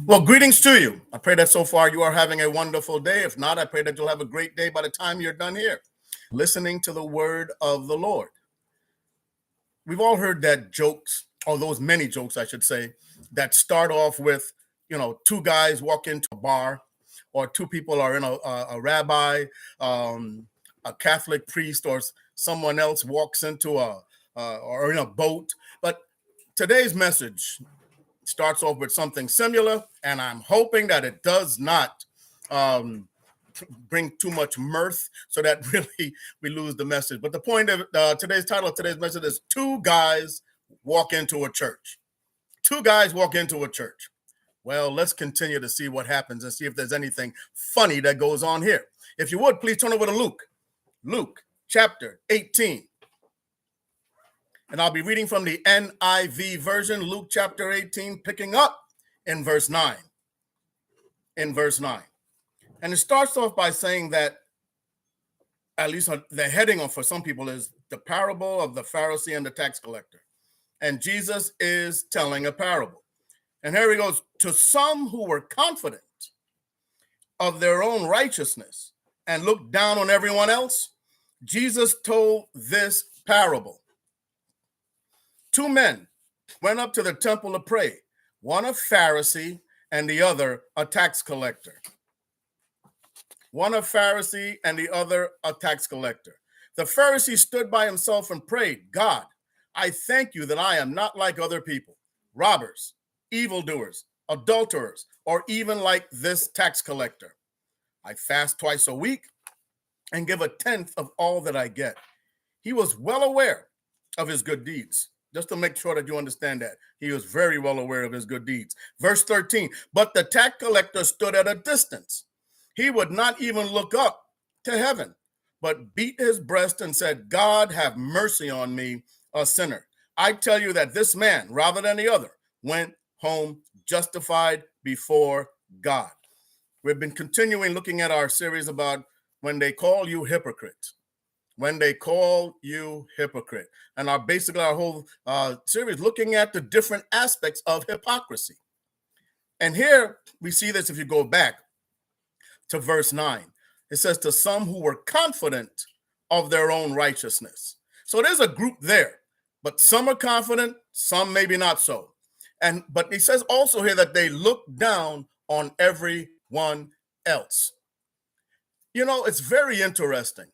Well, greetings to you. I pray that so far you are having a wonderful day. If not, I pray that you'll have a great day by the time you're done here, listening to the word of the Lord. We've all heard that jokes, or those many jokes, I should say, that start off with, two guys walk into a bar, or two people are in a rabbi, a Catholic priest, or someone else walks into or in a boat. But today's message starts off with something similar, and I'm hoping that it does not um, bring too much mirth so that really we lose the message. But the point of today's title of today's message is Two Guys Walk into a Church. Two guys walk into a church. Well, let's continue to see what happens and see if there's anything funny that goes on here. If you would, please turn over to Luke. Luke chapter 18. And I'll be reading from the NIV version, Luke chapter 18, picking up in verse 9. In verse 9. And it starts off by saying that, at least the heading for some people is the parable of the Pharisee and the tax collector. And Jesus is telling a parable. And here he goes, to some who were confident of their own righteousness and looked down on everyone else, Jesus told this parable. Two men went up to the temple to pray, one a Pharisee and the other a tax collector. One a Pharisee and the other a tax collector. The Pharisee stood by himself and prayed, God, I thank you that I am not like other people, robbers, evildoers, adulterers, or even like this tax collector. I fast twice a week and give a tenth of all that I get. He was well aware of his good deeds. Just to make sure that you understand that. He was very well aware of his good deeds. Verse 13, but the tax collector stood at a distance. He would not even look up to heaven, but beat his breast and said, God, have mercy on me, a sinner. I tell you that this man, rather than the other, went home justified before God. We've been continuing looking at our series about when they call you hypocrite. When they call you hypocrite. And our whole series looking at the different aspects of hypocrisy. And here we see this if you go back to verse 9. It says, to some who were confident of their own righteousness. So there's a group there, but some are confident, some maybe not so. But he says also here that they look down on everyone else. You know, it's very interesting.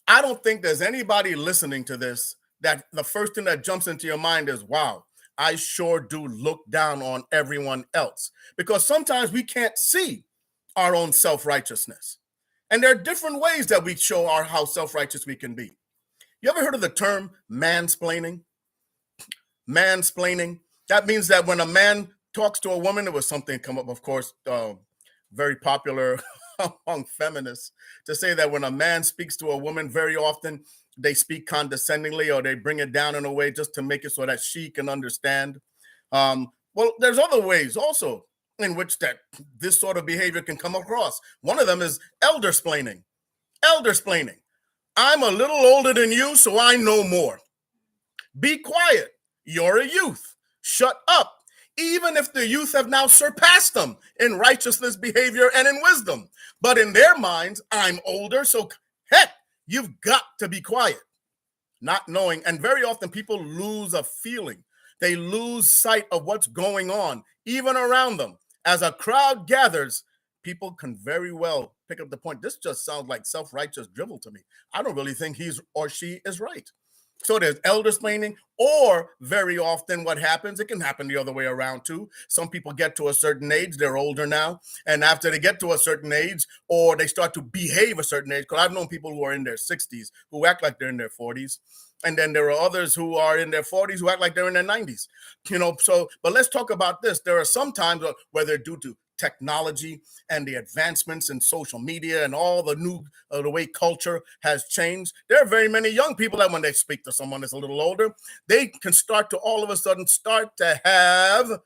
I don't think there's anybody listening to this that the first thing that jumps into your mind is, wow, I sure do look down on everyone else. Because sometimes we can't see our own self-righteousness. And there are different ways that we show how self-righteous we can be. You ever heard of the term mansplaining? Mansplaining. That means that when a man talks to a woman, it was something come up, of course, very popular among feminists, to say that when a man speaks to a woman, very often they speak condescendingly or they bring it down in a way just to make it so that she can understand. Well, there's other ways also in which that this sort of behavior can come across. One of them is eldersplaining. Eldersplaining. I'm a little older than you, so I know more. Be quiet. You're a youth. Shut up. Even if the youth have now surpassed them in righteousness, behavior, and in wisdom. But in their minds, I'm older, so heck, you've got to be quiet. Not knowing, and very often people lose a feeling. They lose sight of what's going on, even around them. As a crowd gathers, people can very well pick up the point. This just sounds like self-righteous drivel to me. I don't really think he's or she is right. So there's eldersplaining, or very often what happens, it can happen the other way around too. Some people get to a certain age, they're older now, and after they get to a certain age, or they start to behave a certain age, because I've known people who are in their 60s who act like they're in their 40s, and then there are others who are in their 40s who act like they're in their 90s. But let's talk about this. There are some times where they're due to technology and the advancements in social media and all the new the way culture has changed. There are very many young people that when they speak to someone that's a little older, they can start to all of a sudden start to have,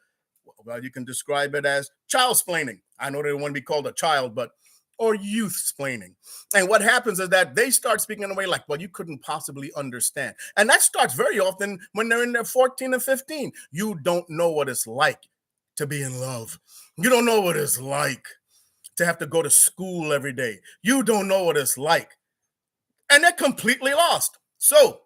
well, you can describe it as child-splaining. I know they don't want to be called a child, but or youth-splaining. And what happens is that they start speaking in a way like, well, you couldn't possibly understand. And that starts very often when they're in their 14 and 15. You don't know what it's like to be in love. You don't know what it's like to have to go to school every day. You don't know what it's like. And they're completely lost. So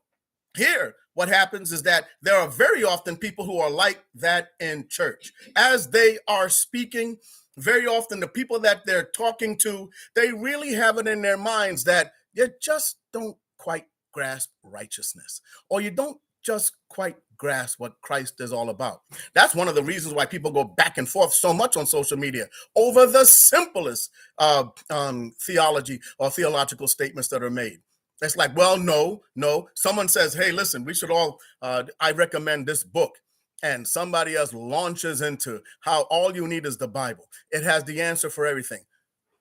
here, what happens is that there are very often people who are like that in church. As they are speaking, very often the people that they're talking to, they really have it in their minds that you just don't quite grasp righteousness, or you don't just quite grasp what Christ is all about. That's one of the reasons why people go back and forth so much on social media over the simplest theology or theological statements that are made. It's like, well, no. Someone says, hey, listen, we should all, I recommend this book. And somebody else launches into how all you need is the Bible. It has the answer for everything.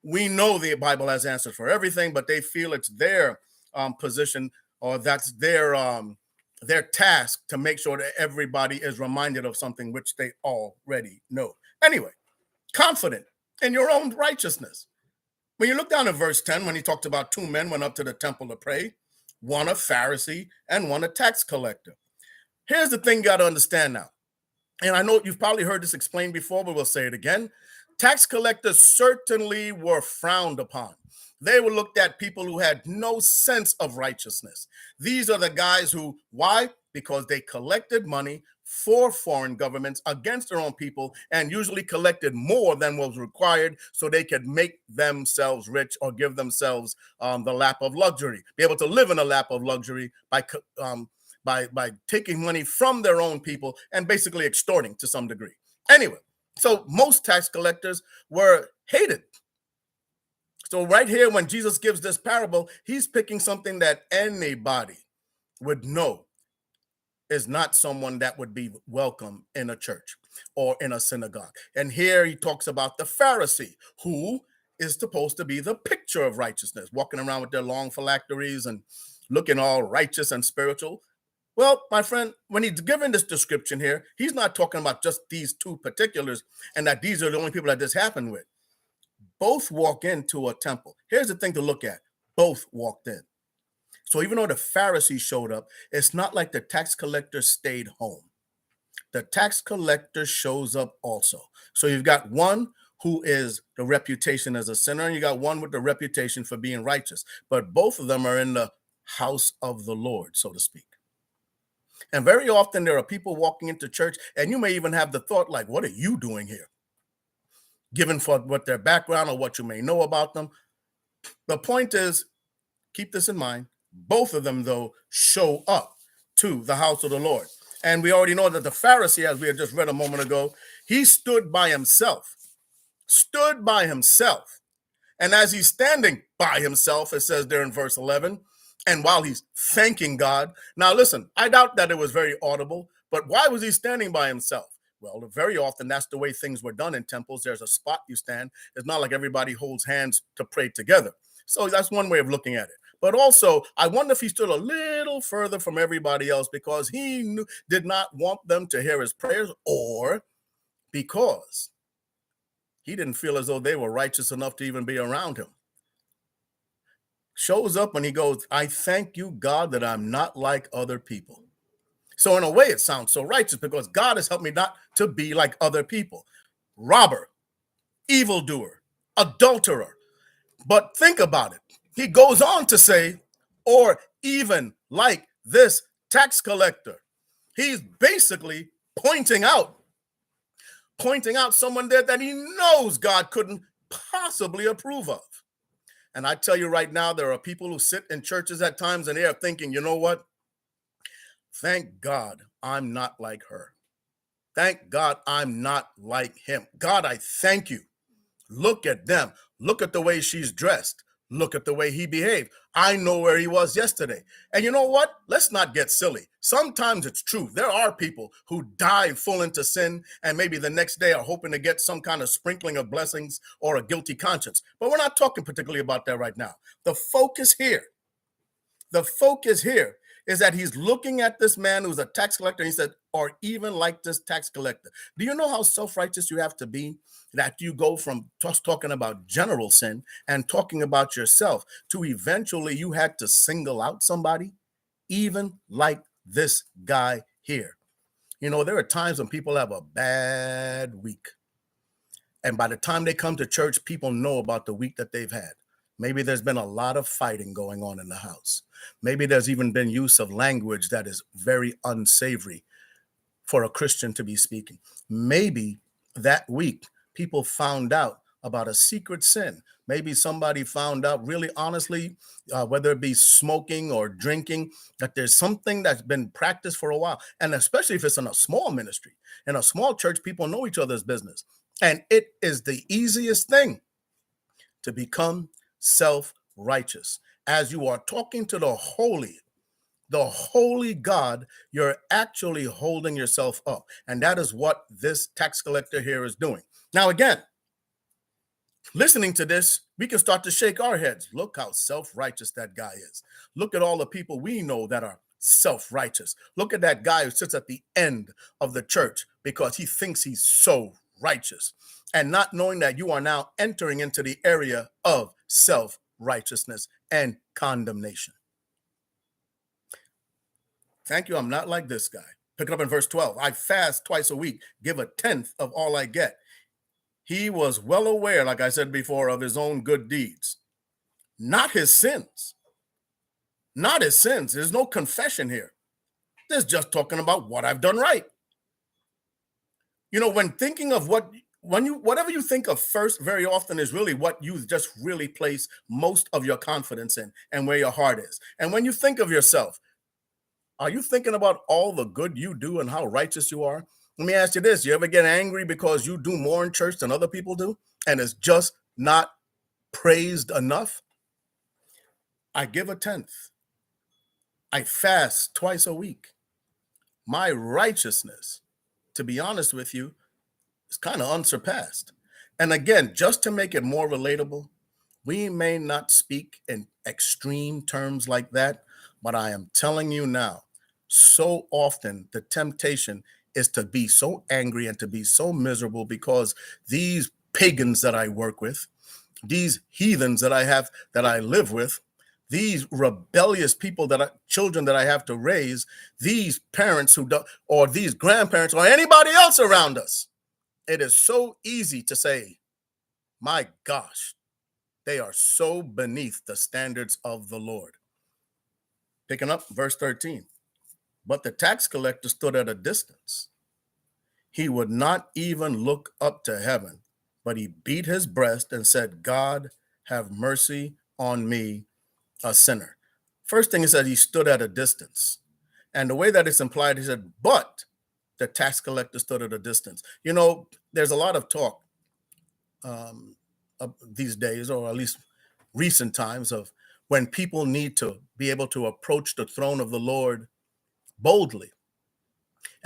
We know the Bible has answers for everything, but they feel it's their position, or that's their task to make sure that everybody is reminded of something which they already know. Anyway, confident in your own righteousness. When you look down at verse 10, when he talked about two men went up to the temple to pray, one a Pharisee and one a tax collector. Here's the thing you got to understand now. And I know you've probably heard this explained before, but we'll say it again. Tax collectors certainly were frowned upon. They were looked at people who had no sense of righteousness. These are the guys who, why? Because they collected money for foreign governments against their own people, and usually collected more than was required so they could make themselves rich or give themselves the lap of luxury, be able to live in a lap of luxury by taking money from their own people and basically extorting to some degree. Anyway, so most tax collectors were hated. So right here, when Jesus gives this parable, he's picking something that anybody would know is not someone that would be welcome in a church or in a synagogue. And here he talks about the Pharisee, who is supposed to be the picture of righteousness, walking around with their long phylacteries and looking all righteous and spiritual. Well, my friend, when he's given this description here, he's not talking about just these two particulars and that these are the only people that this happened with. Both walk into a temple. Here's the thing to look at. Both walked in. So even though the Pharisee showed up, it's not like the tax collector stayed home. The tax collector shows up also. So you've got one who is the reputation as a sinner, and you got one with the reputation for being righteous. But both of them are in the house of the Lord, so to speak. And very often there are people walking into church, and you may even have the thought like, what are you doing here? Given for what their background or what you may know about them. The point is, keep this in mind, both of them, though, show up to the house of the Lord. And we already know that the Pharisee, as we had just read a moment ago, he stood by himself. And as he's standing by himself, it says there in verse 11, and while he's thanking God. Now, listen, I doubt that it was very audible, but why was he standing by himself? Well, very often that's the way things were done in temples. There's a spot you stand. It's not like everybody holds hands to pray together. So that's one way of looking at it. But also, I wonder if he stood a little further from everybody else because he did not want them to hear his prayers, or because he didn't feel as though they were righteous enough to even be around him. Shows up and he goes, I thank you, God, that I'm not like other people. So in a way, it sounds so righteous because God has helped me not to be like other people. Robber, evildoer, adulterer. But think about it. He goes on to say, or even like this tax collector. He's basically pointing out someone there that he knows God couldn't possibly approve of. And I tell you right now, there are people who sit in churches at times and they are thinking, you know what? Thank God I'm not like her. Thank God I'm not like him. God, I thank you. Look at them. Look at the way she's dressed. Look at the way he behaved. I know where he was yesterday. And you know what? Let's not get silly. Sometimes it's true. There are people who dive full into sin and maybe the next day are hoping to get some kind of sprinkling of blessings or a guilty conscience. But we're not talking particularly about that right now. The focus here is that he's looking at this man who's a tax collector. And he said, or even like this tax collector. Do you know how self-righteous you have to be that you go from just talking about general sin and talking about yourself to eventually you had to single out somebody, even like this guy here? You know, there are times when people have a bad week. And by the time they come to church, people know about the week that they've had. Maybe there's been a lot of fighting going on in the house. Maybe there's even been use of language that is very unsavory for a Christian to be speaking. Maybe that week people found out about a secret sin. Maybe somebody found out really honestly, whether it be smoking or drinking, that there's something that's been practiced for a while. And especially if it's in a small ministry, in a small church, people know each other's business. And it is the easiest thing to become self-righteous. As you are talking to the holy God, you're actually holding yourself up. And that is what this tax collector here is doing. Now, again, listening to this, we can start to shake our heads. Look how self-righteous that guy is. Look at all the people we know that are self-righteous. Look at that guy who sits at the end of the church because he thinks he's so righteous, and not knowing that you are now entering into the area of self-righteousness and condemnation. Thank you. I'm not like this guy. Pick it up in verse 12. I fast twice a week, give a tenth of all I get. He was well aware, like I said before, of his own good deeds, not his sins. Not his sins. There's no confession here. There's just talking about what I've done right. You know, when thinking of whatever you think of first, very often is really what you just really place most of your confidence in and where your heart is. And when you think of yourself, are you thinking about all the good you do and how righteous you are? Let me ask you this. You ever get angry because you do more in church than other people do and it's just not praised enough? I give a tenth. I fast twice a week. My righteousness, to be honest with you, is kind of unsurpassed. And again, just to make it more relatable, we may not speak in extreme terms like that, but I am telling you now, so often the temptation is to be so angry and to be so miserable because these pagans that I work with, these heathens that I live with, these rebellious people children that I have to raise, these parents or these grandparents or anybody else around us, it is so easy to say, my gosh, they are so beneath the standards of the Lord. Picking up verse 13. But the tax collector stood at a distance. He would not even look up to heaven, but he beat his breast and said, God, have mercy on me, a sinner. First thing he said, he stood at a distance. And the way that it's implied, he said, but the tax collector stood at a distance. You know, there's a lot of talk these days, or at least recent times, of when people need to be able to approach the throne of the Lord boldly.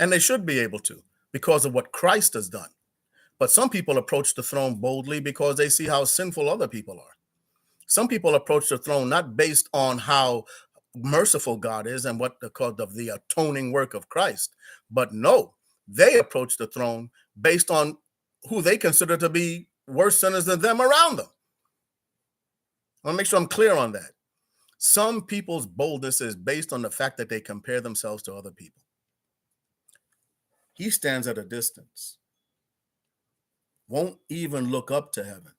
And they should be able to because of what Christ has done. But some people approach the throne boldly because they see how sinful other people are. Some people approach the throne not based on how merciful God is and what because of the atoning work of Christ, but no, they approach the throne based on who they consider to be worse sinners than them around them. I want to make sure I'm clear on that. Some people's boldness is based on the fact that they compare themselves to other people. He stands at a distance, won't even look up to heaven,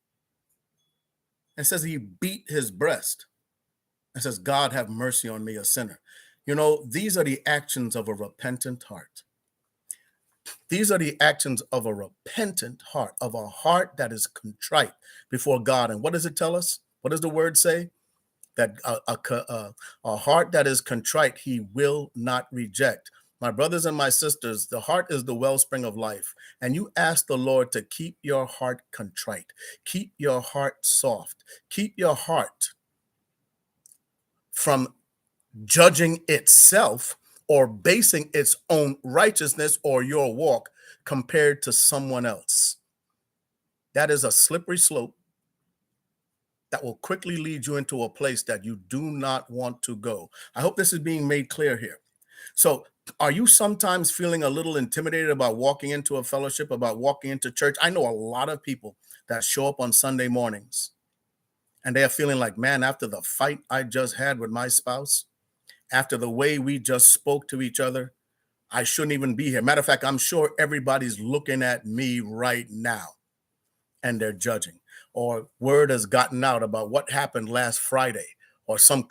and says he beat his breast and says, God, have mercy on me, a sinner. You know, these are the actions of a repentant heart. These are the actions of a repentant heart, of a heart that is contrite before God. And what does it tell us? What does the word say? That a heart that is contrite, he will not reject. My brothers and my sisters, the heart is the wellspring of life. And you ask the Lord to keep your heart contrite, keep your heart soft, keep your heart from judging itself or basing its own righteousness or your walk compared to someone else. That is a slippery slope that will quickly lead you into a place that you do not want to go. I hope this is being made clear here. So, are you sometimes feeling a little intimidated about walking into a fellowship, about walking into church? I know a lot of people that show up on Sunday mornings and they're feeling like, man, after the fight I just had with my spouse, after the way we just spoke to each other, I shouldn't even be here. Matter of fact, I'm sure everybody's looking at me right now. and they're judging, or word has gotten out about what happened last Friday, or some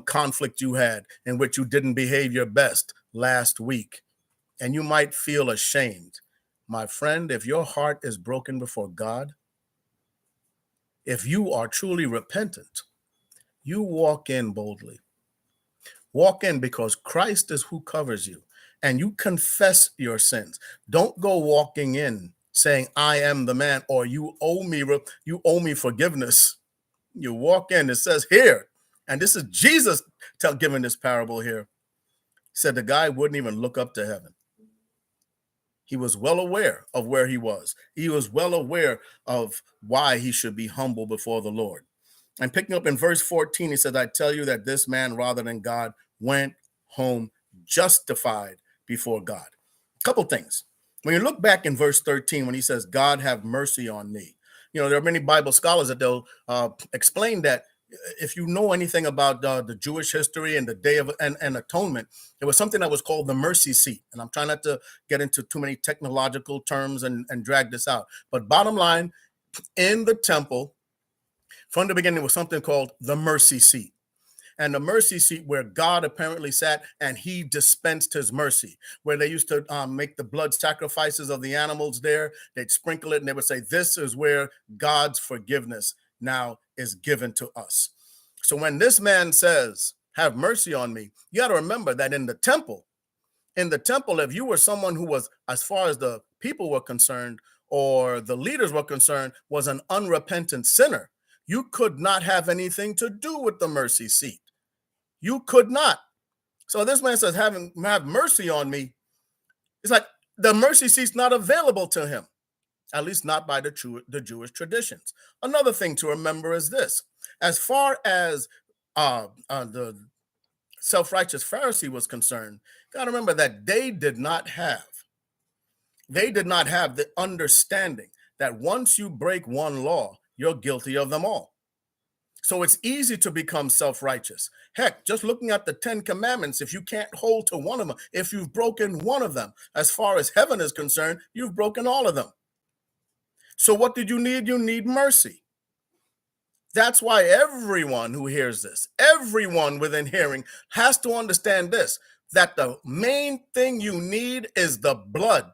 conflict you had in which you didn't behave your best last week, and you might feel ashamed. My friend, if your heart is broken before God, if you are truly repentant, you walk in boldly. Walk in because Christ is who covers you, and you confess your sins. Don't go walking in saying, I am the man, or you owe me forgiveness. You walk in, it says here, and this is Jesus giving this parable here. He said the guy wouldn't even look up to heaven. He was well aware of where he was. He was well aware of why he should be humble before the Lord. And picking up in verse 14, he says, I tell you that this man, rather than God, went home justified before God. A couple things. When you look back in verse 13, when he says, God have mercy on me, there are many Bible scholars that they'll explain that if you know anything about the Jewish history and the Day of and Atonement, there was something that was called the mercy seat. And I'm trying not to get into too many technological terms and drag this out. But bottom line, in the temple, from the beginning, was something called the mercy seat. And the mercy seat where God apparently sat and he dispensed his mercy, where they used to make the blood sacrifices of the animals there. They'd sprinkle it and they would say, this is where God's forgiveness now is given to us. So when this man says, have mercy on me, you got to remember that in the temple, if you were someone who was, as far as the people were concerned or the leaders were concerned, was an unrepentant sinner, you could not have anything to do with the mercy seat. You could not. So this man says, have mercy on me. It's like the mercy seat's not available to him, at least not by the Jewish traditions. Another thing to remember is this. As far as the self-righteous Pharisee was concerned, you got to remember that they did not have the understanding that once you break one law, you're guilty of them all. So it's easy to become self-righteous. Heck, just looking at the 10 commandments, if you can't hold to one of them, if you've broken one of them, as far as heaven is concerned, you've broken all of them. So what did you need? You need mercy. That's why everyone who hears this, everyone within hearing, has to understand this, that the main thing you need is the blood.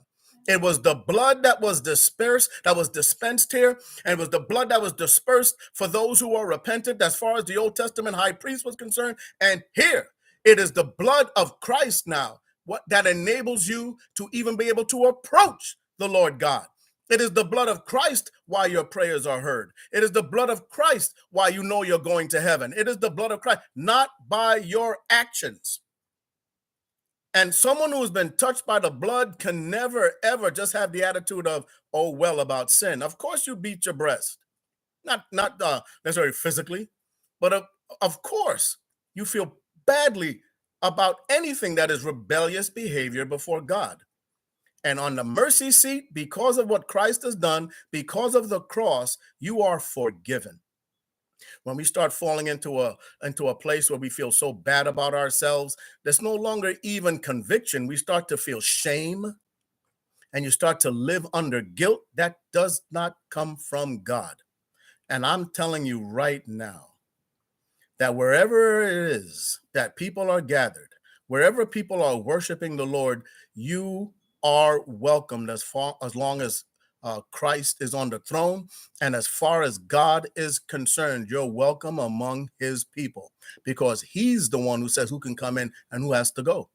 It was the blood that was dispensed here, and it was the blood that was dispersed for those who are repentant, as far as the Old Testament high priest was concerned. And here, it is the blood of Christ now, that enables you to even be able to approach the Lord God. It is the blood of Christ why your prayers are heard. It is the blood of Christ why you know you're going to heaven. It is the blood of Christ, not by your actions. And someone who's been touched by the blood can never, ever just have the attitude of, oh, well, about sin. Of course you beat your breast, not necessarily physically, but of course you feel badly about anything that is rebellious behavior before God. And on the mercy seat, because of what Christ has done, because of the cross, you are forgiven. When we start falling into a place where we feel so bad about ourselves, there's no longer even conviction. We start to feel shame, and you start to live under guilt that does not come from God. And I'm telling you right now that wherever it is that people are gathered, wherever people are worshiping the Lord, you are welcomed as long as Christ is on the throne, and as far as God is concerned, you're welcome among his people, because he's the one who says who can come in and who has to go.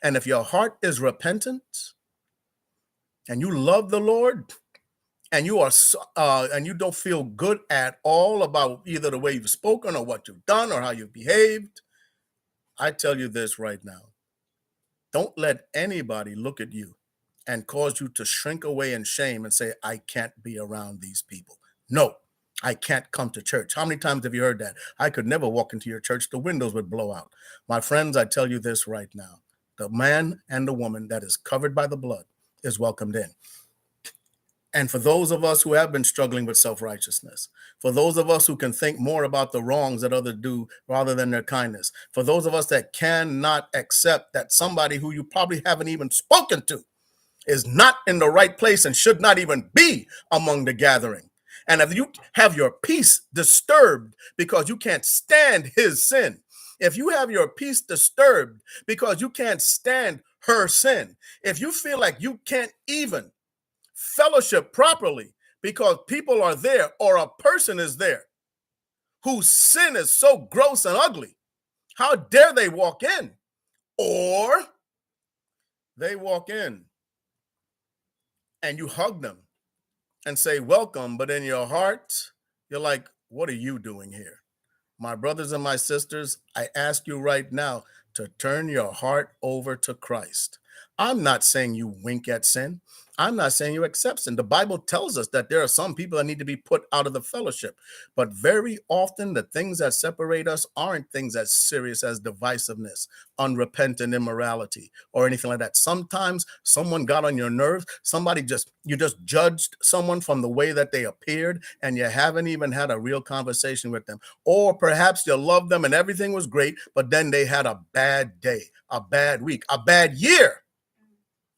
And if your heart is repentant and you love the Lord and you are and you don't feel good at all about either the way you've spoken or what you've done or how you've behaved, I tell you this right now. Don't let anybody look at you and cause you to shrink away in shame and say, I can't be around these people. No, I can't come to church. How many times have you heard that? I could never walk into your church. The windows would blow out. My friends, I tell you this right now. The man and the woman that is covered by the blood is welcomed in. And for those of us who have been struggling with self-righteousness, for those of us who can think more about the wrongs that others do rather than their kindness, for those of us that cannot accept that somebody who you probably haven't even spoken to is not in the right place and should not even be among the gathering. And if you have your peace disturbed because you can't stand his sin, if you have your peace disturbed because you can't stand her sin, if you feel like you can't even fellowship properly because people are there or a person is there whose sin is so gross and ugly, how dare they walk in? Or they walk in and you hug them and say, welcome, but in your heart, you're like, what are you doing here? My brothers and my sisters, I ask you right now to turn your heart over to Christ. I'm not saying you wink at sin. I'm not saying you accept sin. The Bible tells us that there are some people that need to be put out of the fellowship. But very often, the things that separate us aren't things as serious as divisiveness, unrepentant immorality, or anything like that. Sometimes someone got on your nerves. You just judged someone from the way that they appeared, and you haven't even had a real conversation with them. Or perhaps you loved them and everything was great, but then they had a bad day, a bad week, a bad year.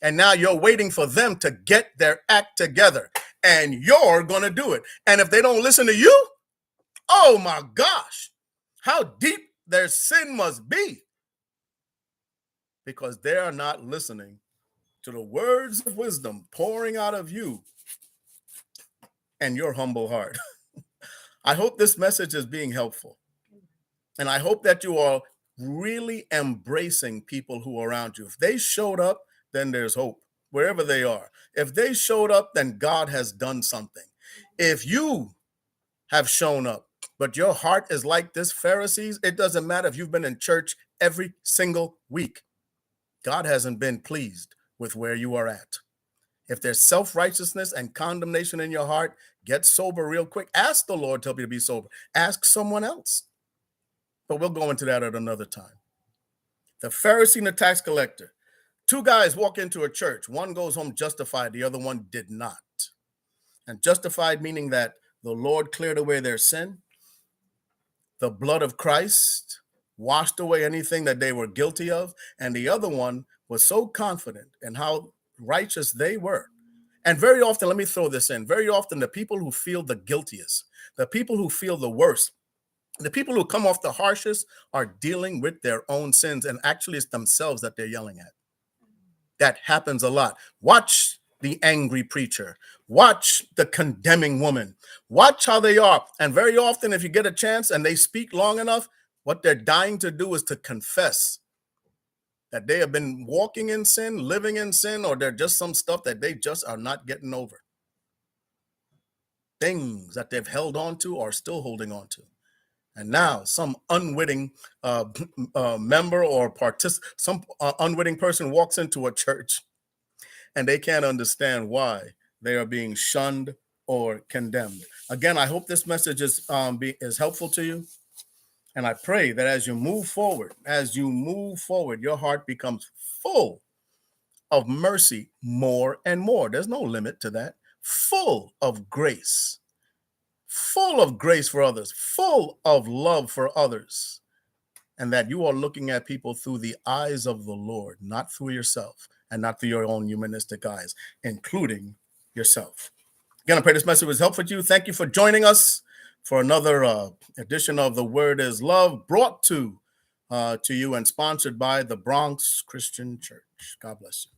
And now you're waiting for them to get their act together, and you're going to do it. And if they don't listen to you, oh my gosh, how deep their sin must be, because they are not listening to the words of wisdom pouring out of you and your humble heart. I hope this message is being helpful. And I hope that you are really embracing people who are around you. If they showed up, then there's hope wherever they are. If they showed up, then God has done something. If you have shown up, but your heart is like this Pharisees, it doesn't matter if you've been in church every single week. God hasn't been pleased with where you are at. If there's self-righteousness and condemnation in your heart, get sober real quick. Ask the Lord to help you to be sober. Ask someone else. But we'll go into that at another time. The Pharisee and the tax collector. Two guys walk into a church. One goes home justified. The other one did not. And justified meaning that the Lord cleared away their sin. The blood of Christ washed away anything that they were guilty of. And the other one was so confident in how righteous they were. And very often, let me throw this in, very often the people who feel the guiltiest, the people who feel the worst, the people who come off the harshest are dealing with their own sins. And actually, it's themselves that they're yelling at. That happens a lot. Watch the angry preacher. Watch the condemning woman. Watch how they are. And very often, if you get a chance and they speak long enough, what they're dying to do is to confess that they have been walking in sin, living in sin, or they're just some stuff that they just are not getting over. Things that they've held on to or still holding on to. And now some unwitting member or some unwitting person walks into a church and they can't understand why they are being shunned or condemned. Again, I hope this message is helpful to you. And I pray that as you move forward, your heart becomes full of mercy more and more. There's no limit to that. Full of grace for others, full of love for others, and that you are looking at people through the eyes of the Lord, not through yourself and not through your own humanistic eyes, including yourself. Again, I pray this message was helpful to you. Thank you for joining us for another edition of The Word is Love, brought to you and sponsored by the Bronx Christian Church. God bless you.